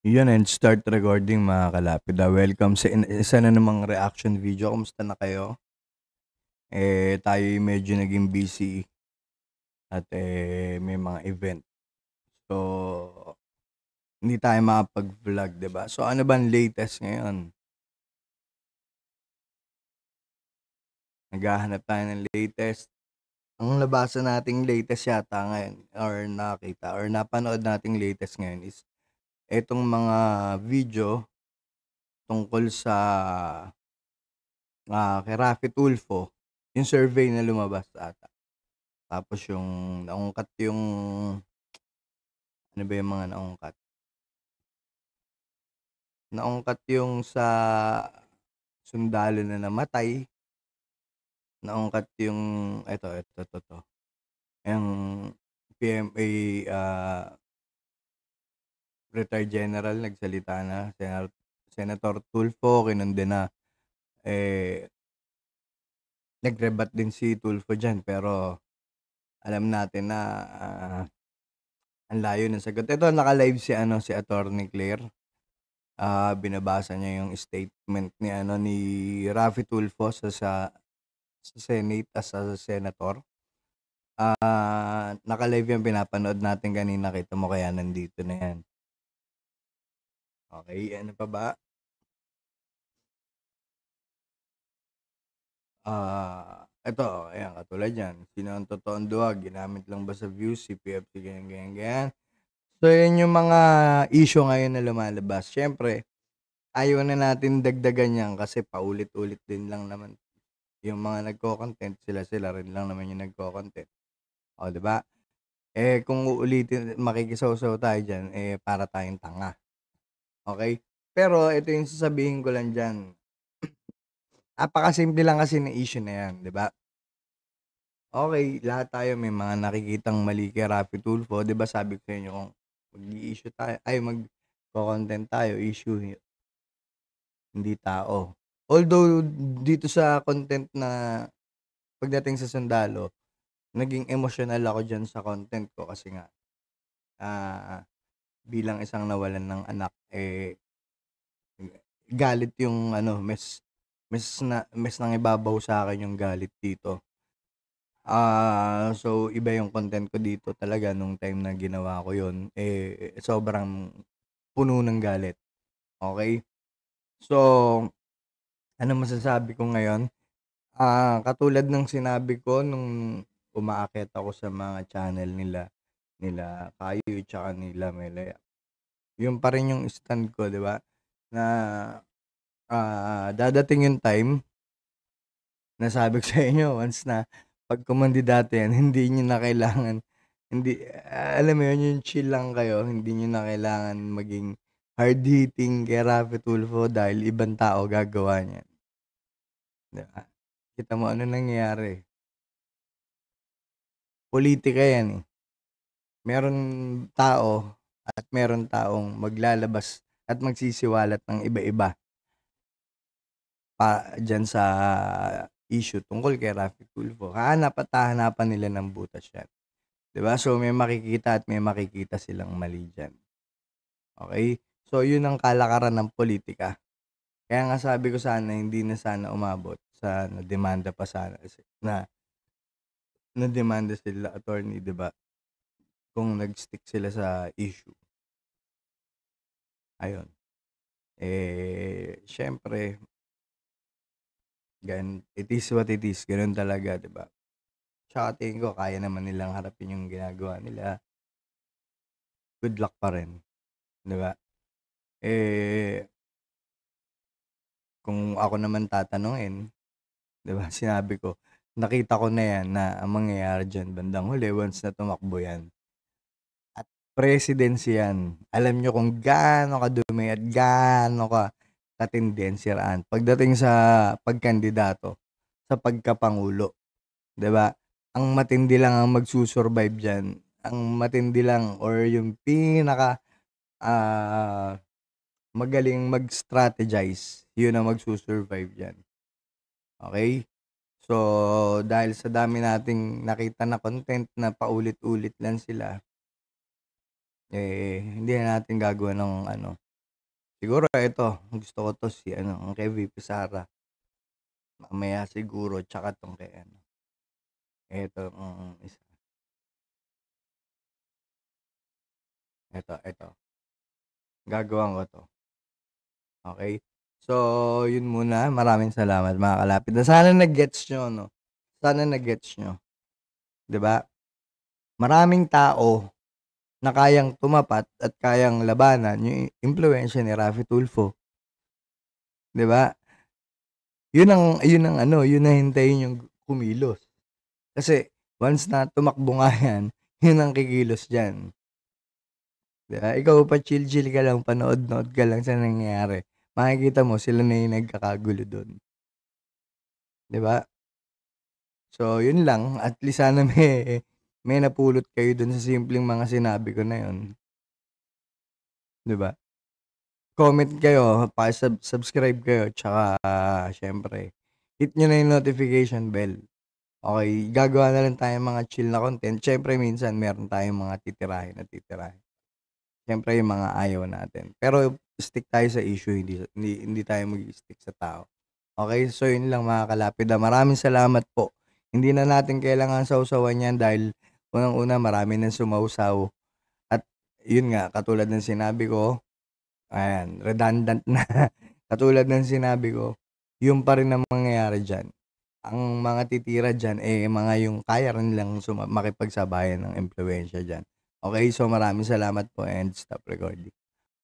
Yun and start recording mga kalapid. Welcome sa isa na namang reaction video. Kumusta na kayo? Tayo medyo naging busy at may mga event. So, hindi tayo makapag-vlog, 'di ba? So, ano ba ang latest ngayon? Naghahanap tayo ng latest. Ang nabasa nating latest yata ngayon or nakita or napanood nating latest ngayon is etong mga video tungkol sa kay Raffy Tulfo, yung survey na lumabas ata. Tapos yung naungkat yung ano ba yung mga naungkat? Naungkat yung sa sundalo na namatay, naungkat yung eto, yung PMA, retired general nagsalita na, Senator Tulfo kinundi na. Nag-rebut din si Tulfo diyan pero alam natin na, ang layo ng sagot. Ito naka-live si Attorney Claire. Binabasa niya yung statement ni Raffy Tulfo sa Senate as a senator. Naka-live yan, pinapanood natin kanina, kita mo kaya nandito na yan. Okay, ano pa ba? Ito, ayan, katulad yan. Sino ang totoong duwag? Ginamit lang ba sa views? CPFC, ganyan. So, yan yung mga issue ngayon na lumalabas. Siyempre, ayaw na natin dagdagan yan kasi paulit-ulit din lang naman. Yung mga nagko-content, sila rin lang naman yung nagko-content. O, diba? Kung uulitin, makikisawsaw tayo dyan, para tayong tanga. Okay? Pero, ito yung sasabihin ko lang dyan. Napakasimple lang kasi ng issue na yan, diba? Okay, lahat tayo may mga nakikitang mali kay Raffy Tulfo. Diba sabi ko sa inyo, kung mag-i-issue tayo, mag-content tayo, issue, hindi tao. Although, dito sa content na pagdating sa sundalo, naging emotional ako dyan sa content ko kasi nga, bilang isang nawalan ng anak, galit yung mes nang ibabaw sa akin yung galit dito. So iba yung content ko dito talaga nung time na ginawa ko yun, sobrang puno ng galit. Okay? So, ano masasabi ko ngayon? Katulad ng sinabi ko nung umaakyat ako sa mga channel nila Kayo tsaka nila Melea. Yun pa rin yung stand ko, 'di ba? Na dadating yung time na sabi ko sa inyo once na 'pag kumandidato yan, hindi niyo na kailangan, hindi, alam mo yun, yung chill lang kayo, hindi niyo na kailangan maging hard-hitting kay Raffy Tulfo dahil ibang tao gagawa niyan, 'di ba? Kita mo ano nangyayari, pulitika yan, eh. Meron tao at meron taong maglalabas at magsisiwalat ng iba-iba pa diyan sa issue tungkol kay Raffy Tulfo. Hahanap at hahanapan nila ng butas yan, 'di ba? So, may makikita at may makikita silang mali diyan, okey? So, yun ang kalakaran ng politika. Kaya nga sabi ko sana hindi na sana umabot sa nademanda pa sana na nademanda sila attorney, 'di ba? Kung nag-stick sila sa issue, ayun. Siyempre it is what it is, gano'n talaga, 'di ba? Tsaka tingin ko kaya naman nilang harapin yung ginagawa nila. Good luck pa rin, 'di ba? Eh, kung ako naman tatanungin, 'di ba, sinabi ko, nakita ko na 'yan na ang mangyayari diyan bandang huli once na tumakbo 'yan at presidency 'yan. Alam niyo kung gaano kadumi at gaano katindi ang siraan pagdating sa pagkandidato, sa pagkapangulo, 'di ba? Ang matindi lang ang magsu-survive diyan, ang matindi lang or yung pinaka, ah, magaling mag-strategize, yun ang magsu-survive diyan, okey? So, dahil sa dami nating nakita na content na paulit-ulit lang sila, hindi na natin gagawan ng ano, Siguro ito, gusto ko 'to si ano, ang kay VP Sara. Mamaya siguro tsaka 'tong kay ano, eto, isa. Eto, gagawan ko 'to, okey? So, yun muna, maraming salamat mga kalapit na sana na-gets niyo 'no, sana na-gets niyo, 'di ba? Maraming tao na kayang tumapat at kayang labanan yung impluwensiya ni Raffy Tulfo, 'di ba? Yun ang ano, yun na hintayin yung kumilos. Kasi once na tumakbo nga yan, yun ang kikilos diyan, 'di ba? Ikaw pa chill-chill ka lang, panood-nood ka lang sa nangyayari, makikita mo sila na yung nagkakagulo dun, 'di ba? So yun lang, at least sana may napulot kayo dun sa simpleng mga sinabi ko na yun, 'di ba? Comment kayo, subscribe kayo, tsaka siyempre hit niyo na yung notification bell. Okey, gagawa na lang tayong mga chill na content, siyempre minsan meron tayong mga titirahin at titirahin. Siyempre yung mga ayaw natin, pero stick tayo sa issue, hindi tayo mag-i-stick sa tao. Okey, so yun lang mga kalapid, maraming salamat po. Hindi na natin kailangang sawsawan yan dahil unang-una marami ng sumawsaw at yun nga, katulad ng sinabi ko, ayan, redundant na. Katulad ng sinabi ko, yun pa rin ang mangyayari diyan. Ang mga titira diyan, eh, mga yung kaya rin nilang makipagsabayan ng impluwensiya diyan. Okey, so maraming salamat po and stop recording.